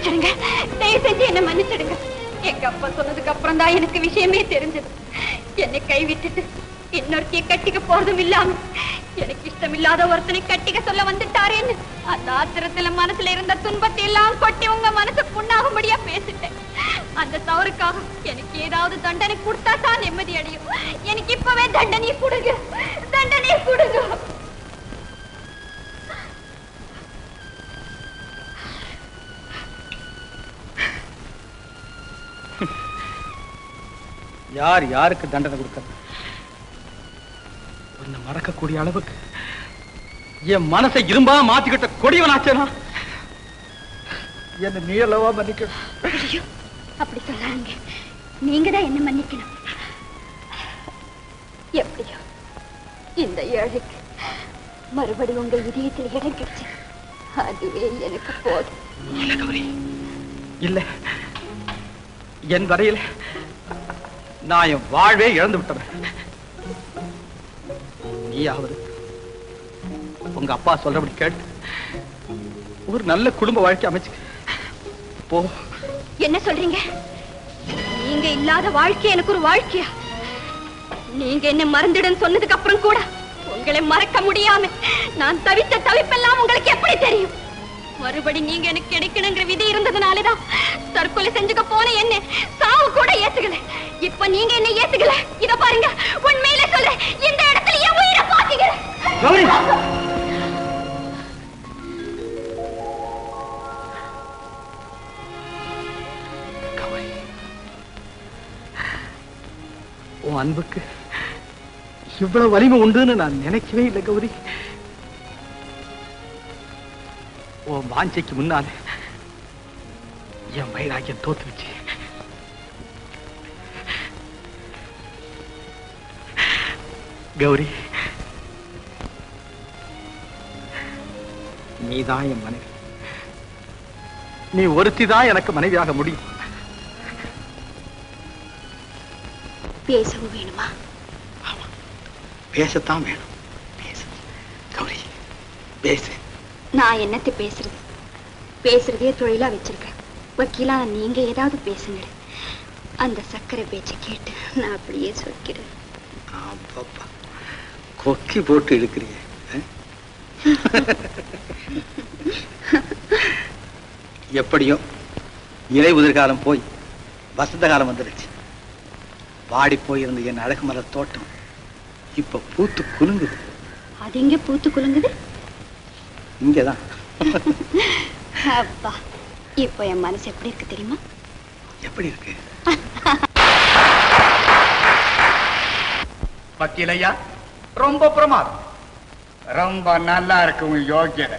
மன்னிச்சிடுங்க, தயவு செஞ்சு என்ன மன்னிச்சிடுங்க. எங்க அப்பா சொன்னதுக்கு அப்புறம் தான் எனக்கு விஷயமே தெரிஞ்சது. என்னை கைவிட்டுட்டு இன்னொருத்தைய கட்டிக்க போறதும் இல்லாம எனக்கு இஷ்டமில்லாத ஒருத்தனை கட்டிக்க சொல்ல வந்துட்டாரேன்னு அந்த ஆத்திரத்துல மனசுல இருந்த துன்பத்தை எல்லாம் கொட்டி உங்க மனசு புண்ணாகும்படியா பேசிட்டேன். அந்த தவறுக்காக எனக்கு ஏதாவது தண்டனை கொடுத்தா தான் நிம்மதி அடையும். எனக்கு இப்பவே தண்டனை கொடுங்க, தண்டனை கொடுங்க. யார் யாருக்கு தண்டனை கொடுக்க உன்னை மறக்கக்கூடிய அளவுக்கு என் மனசை இரும்பா மாத்திக்கிட்ட கொடியவனாச்சேனா என்ன நீ அல்லவா மன்னிக்கணும். அப்படி சொல்லாங்க, நீங்க தான் என்ன மன்னிக்கணும். எப்படியோ இந்த ஏழைக்கு மறுபடியும் உங்க இதயத்தில் இடம் கிடைச்சு அதுவே எனக்கு போதும். இல்ல கௌரி, இல்ல, என் வரையில் நான் என் வாழ்வே இழந்து விட்டவன். நீயாவது உங்க அப்பா சொல்றபடி கேட்டு ஒரு நல்ல குடும்ப வாழ்க்கை அமைச்சு போ. என்ன சொல்றீங்க? நீங்க இல்லாத வாழ்க்கை எனக்கு ஒரு வாழ்க்கையா? நீங்க என்ன மறந்துடுன்னு சொன்னதுக்கு அப்புறம் கூட உங்களை மறக்க முடியாம நான் தவித்த தவிப்பெல்லாம் உங்களுக்கு எப்படி தெரியும்? மறுபடி நீங்க எனக்கு கிடைக்கணுங்கிற விதி இருந்ததுனாலதான் தற்கொலை செஞ்சுக்க போன என்ன சாவு கூட ஏத்துக்கல. இப்ப நீங்க என்ன ஏத்துக்கல. இத பாருங்க, உண்மையிலே சொல்றேன், இந்த இடத்துல என் உயிரை பாத்தீங்க. உன் அன்புக்கு இவ்வளவு வலிமை உண்டுன்னு நான் நினைக்கவே இல்லை கௌரி. உன் வாஞ்சைக்கு முன்னால என் வைராக்கியம் தோத்துருச்சு. கௌரி, நீதான் என் மனைவி. நீ ஒருத்திதான் எனக்கு மனைவியாக முடியும். பேசவும் வேணுமா? ஆமா, பேசத்தான் வேணும். பேசு கௌரி, பேசு. நான் என்னத்தை பேசுறது? பேசுறதே தொழிலா வச்சிருக்கேன். வக்கீலா நீங்க ஏதாவது பேசுங்க. அந்த சக்கரை பேச்சை கேட்டு நான் அப்படியே சொல்கிறேன். கொக்கி போட்டு இழுக்கிறீங்க. எப்படியோ இலை உதிர்காலம் போய் வசந்த காலம் வந்துருச்சு. வாடி போயிருந்த என் அழகு மலர் தோட்டம் இப்ப பூத்து குலுங்குது. அது எங்க பூத்து குலுங்குது? இங்கதான். அப்பா, இப்ப என் மனசு எப்படி இருக்கு தெரியுமா? எப்படி இருக்கு? வக்கீலையா, ரொம்ப பிரமாதம், ரொம்ப நல்லா இருக்கு உன் யோகியதை.